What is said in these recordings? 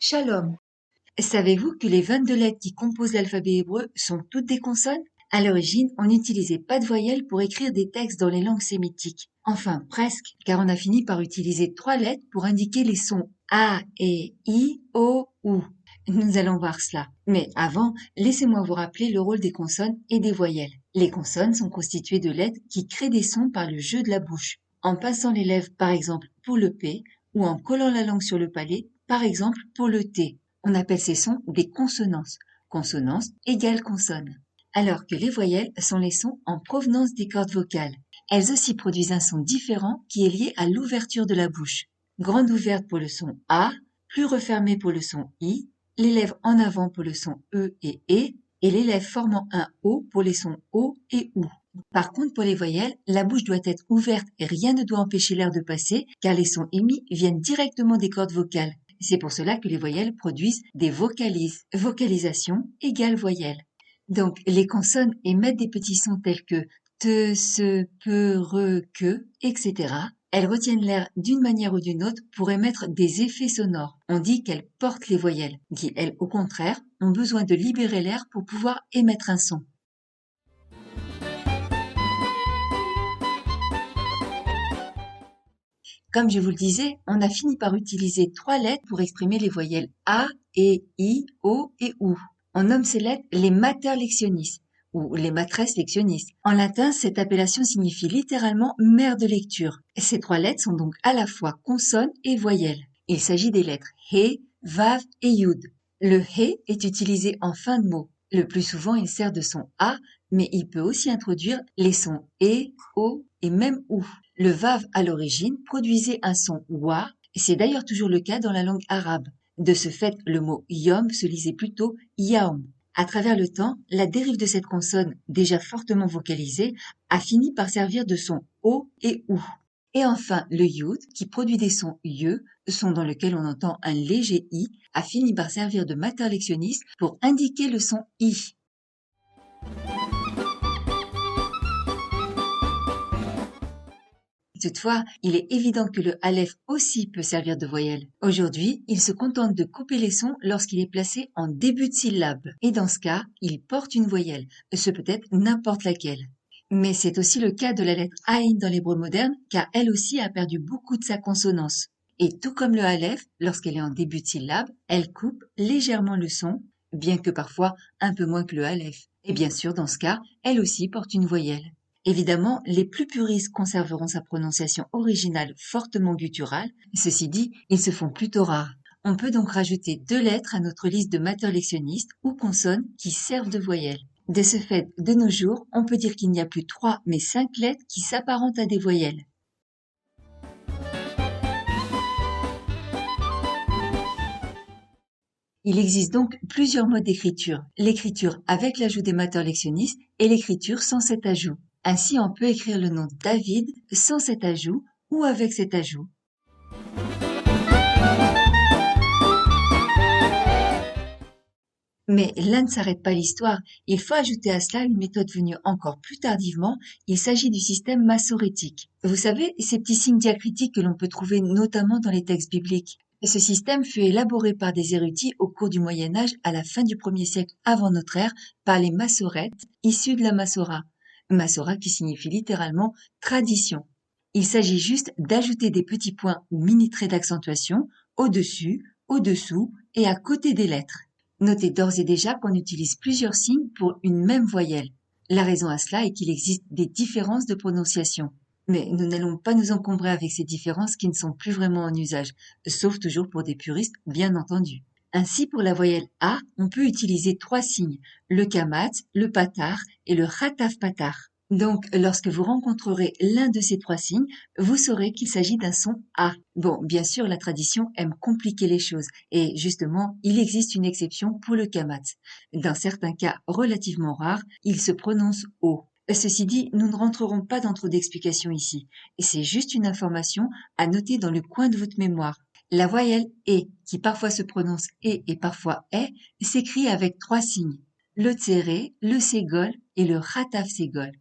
Shalom. Savez-vous que les 22 lettres qui composent l'alphabet hébreu sont toutes des consonnes? À l'origine, on n'utilisait pas de voyelles pour écrire des textes dans les langues sémitiques. Enfin, presque, car on a fini par utiliser 3 lettres pour indiquer les sons A, E, I, O, U. Nous allons voir cela. Mais avant, laissez-moi vous rappeler le rôle des consonnes et des voyelles. Les consonnes sont constituées de lettres qui créent des sons par le jeu de la bouche. En pinçant les lèvres, par exemple, pour le P, ou en collant la langue sur le palais, par exemple, pour le T. On appelle ces sons des consonances. Consonance égale consonne. Alors que les voyelles sont les sons en provenance des cordes vocales. Elles aussi produisent un son différent qui est lié à l'ouverture de la bouche. Grande ouverte pour le son A, plus refermée pour le son I, les lèvres en avant pour le son E et les lèvres formant un O pour les sons O et OU. Par contre, pour les voyelles, la bouche doit être ouverte et rien ne doit empêcher l'air de passer, car les sons émis viennent directement des cordes vocales. C'est pour cela que les voyelles produisent des vocalises. Vocalisation égale voyelle. Donc, les consonnes émettent des petits sons tels que te, se, peut, re, que, etc. Elles retiennent l'air d'une manière ou d'une autre pour émettre des effets sonores. On dit qu'elles portent les voyelles, qui elles, au contraire, ont besoin de libérer l'air pour pouvoir émettre un son. Comme je vous le disais, on a fini par utiliser 3 lettres pour exprimer les voyelles A, E, I, O et U. On nomme ces lettres les mater lectionis ou les matresses lectionis. En latin, cette appellation signifie littéralement mère de lecture. Ces 3 lettres sont donc à la fois consonnes et voyelles. Il s'agit des lettres He, Vav et Yud. Le He est utilisé en fin de mot. Le plus souvent, il sert de son A, mais il peut aussi introduire les sons E, O et même OU. Le vav à l'origine produisait un son wa, et c'est d'ailleurs toujours le cas dans la langue arabe. De ce fait, le mot yom se lisait plutôt yaom. À travers le temps, la dérive de cette consonne, déjà fortement vocalisée, a fini par servir de son o et ou. Et enfin, le yud, qui produit des sons ye, son dans lequel on entend un léger i, a fini par servir de mater lectionis pour indiquer le son i. Toutefois, il est évident que le aleph aussi peut servir de voyelle. Aujourd'hui, il se contente de couper les sons lorsqu'il est placé en début de syllabe. Et dans ce cas, il porte une voyelle. Ce peut être n'importe laquelle. Mais c'est aussi le cas de la lettre Aïn dans l'hébreu moderne, car elle aussi a perdu beaucoup de sa consonance. Et tout comme le aleph, lorsqu'elle est en début de syllabe, elle coupe légèrement le son, bien que parfois un peu moins que le aleph. Et bien sûr, dans ce cas, elle aussi porte une voyelle. Évidemment, les plus puristes conserveront sa prononciation originale fortement gutturale. Ceci dit, ils se font plutôt rares. On peut donc rajouter 2 lettres à notre liste de mater-lectionnistes ou consonnes qui servent de voyelles. De ce fait, de nos jours, on peut dire qu'il n'y a plus 3 mais 5 lettres qui s'apparentent à des voyelles. Il existe donc plusieurs modes d'écriture. L'écriture avec l'ajout des mater-lectionnistes et l'écriture sans cet ajout. Ainsi, on peut écrire le nom David sans cet ajout ou avec cet ajout. Mais là ne s'arrête pas l'histoire, il faut ajouter à cela une méthode venue encore plus tardivement, il s'agit du système massorétique. Vous savez, ces petits signes diacritiques que l'on peut trouver notamment dans les textes bibliques. Ce système fut élaboré par des érudits au cours du Moyen Âge à la fin du 1er siècle avant notre ère par les massorètes issus de la Massora. Massora qui signifie littéralement tradition. Il s'agit juste d'ajouter des petits points ou mini-traits d'accentuation au-dessus, au-dessous et à côté des lettres. Notez d'ores et déjà qu'on utilise plusieurs signes pour une même voyelle. La raison à cela est qu'il existe des différences de prononciation. Mais nous n'allons pas nous encombrer avec ces différences qui ne sont plus vraiment en usage, sauf toujours pour des puristes, bien entendu. Ainsi, pour la voyelle A, on peut utiliser 3 signes, le kamat, le patar et le rataf patar. Donc, lorsque vous rencontrerez l'un de ces 3 signes, vous saurez qu'il s'agit d'un son A. Bon, bien sûr, la tradition aime compliquer les choses, et justement, il existe une exception pour le kamat. Dans certains cas relativement rares, il se prononce O. Ceci dit, nous ne rentrerons pas dans trop d'explications ici, et c'est juste une information à noter dans le coin de votre mémoire. La voyelle E, qui parfois se prononce E et parfois E, s'écrit avec 3 signes, le tséré, le ségol et le rataf ségol.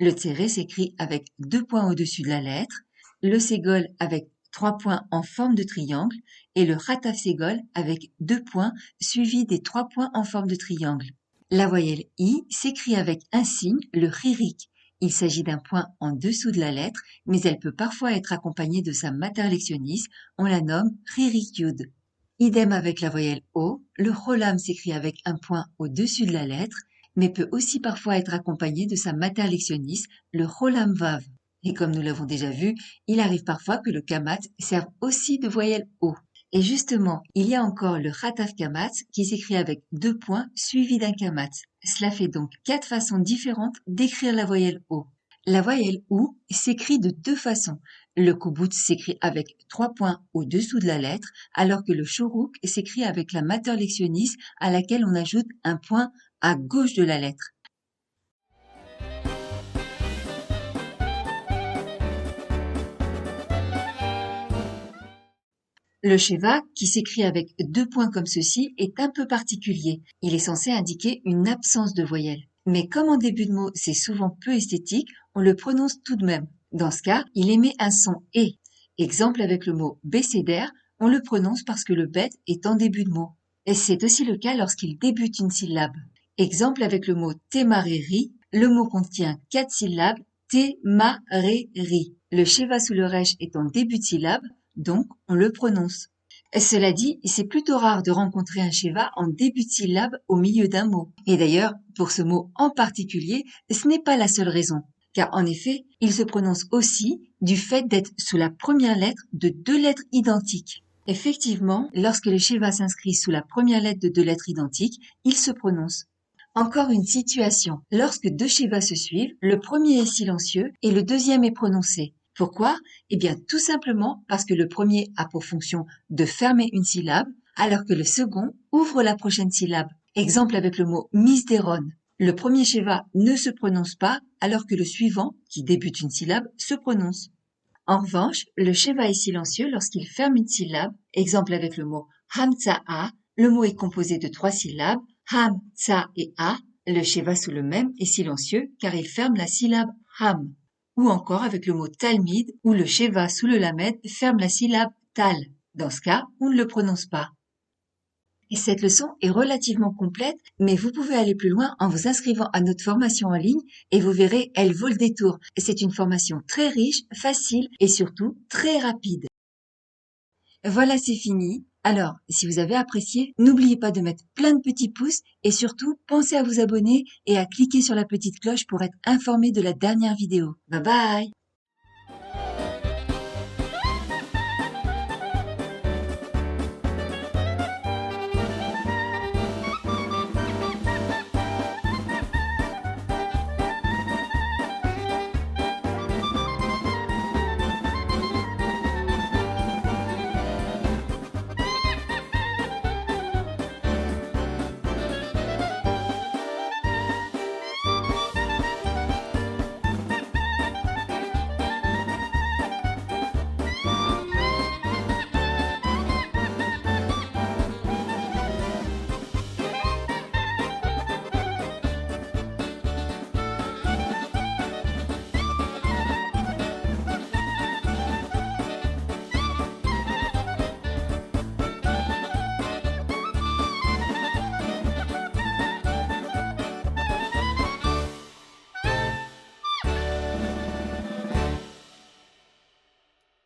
Le tséré s'écrit avec 2 points au-dessus de la lettre, le ségol avec 3 points en forme de triangle, et le Ratafségol avec 2 points suivis des 3 points en forme de triangle. La voyelle I s'écrit avec un signe, le ririk. Il s'agit d'un point en dessous de la lettre, mais elle peut parfois être accompagnée de sa mater lectionis, on la nomme ririkyud. Idem avec la voyelle O, le cholam s'écrit avec un point au-dessus de la lettre, mais peut aussi parfois être accompagné de sa mater lectionis, le cholam vav. Et comme nous l'avons déjà vu, il arrive parfois que le kamat serve aussi de voyelle O. Et justement, il y a encore le Rataf Kamat qui s'écrit avec 2 points suivis d'un Kamat. Cela fait donc 4 façons différentes d'écrire la voyelle O. La voyelle OU s'écrit de 2 façons. Le Kubut s'écrit avec 3 points au-dessous de la lettre, alors que le Shoruk s'écrit avec la mater lectionis à laquelle on ajoute un point à gauche de la lettre. Le Sheva, qui s'écrit avec 2 points comme ceci, est un peu particulier. Il est censé indiquer une absence de voyelle. Mais comme en début de mot, c'est souvent peu esthétique, on le prononce tout de même. Dans ce cas, il émet un son « et ». Exemple avec le mot « bécédaire », on le prononce parce que le bet est en début de mot. Et c'est aussi le cas lorsqu'il débute une syllabe. Exemple avec le mot « témaréri », le mot contient 4 syllabes « témaréri ». Le Sheva sous le resh est en début de syllabe, donc on le prononce. Cela dit, c'est plutôt rare de rencontrer un Sheva en début de syllabe au milieu d'un mot. Et d'ailleurs, pour ce mot en particulier, ce n'est pas la seule raison. Car en effet, il se prononce aussi du fait d'être sous la première lettre de 2 lettres identiques. Effectivement, lorsque le Sheva s'inscrit sous la première lettre de 2 lettres identiques, il se prononce. Encore une situation. Lorsque 2 Shevas se suivent, le premier est silencieux et le deuxième est prononcé. Pourquoi? Eh bien, tout simplement parce que le premier a pour fonction de fermer une syllabe, alors que le second ouvre la prochaine syllabe. Exemple avec le mot misderon. Le premier Sheva ne se prononce pas, alors que le suivant, qui débute une syllabe, se prononce. En revanche, le Sheva est silencieux lorsqu'il ferme une syllabe. Exemple avec le mot hamtsa'a. Le mot est composé de 3 syllabes, ham, tsa et a. Le Sheva sous le même est silencieux car il ferme la syllabe ham. Ou encore avec le mot talmid, où le Sheva sous le lamed ferme la syllabe tal. Dans ce cas, on ne le prononce pas. Et cette leçon est relativement complète, mais vous pouvez aller plus loin en vous inscrivant à notre formation en ligne et vous verrez, elle vaut le détour. C'est une formation très riche, facile et surtout très rapide. Voilà, c'est fini. Alors, si vous avez apprécié, n'oubliez pas de mettre plein de petits pouces et surtout, pensez à vous abonner et à cliquer sur la petite cloche pour être informé de la dernière vidéo. Bye bye!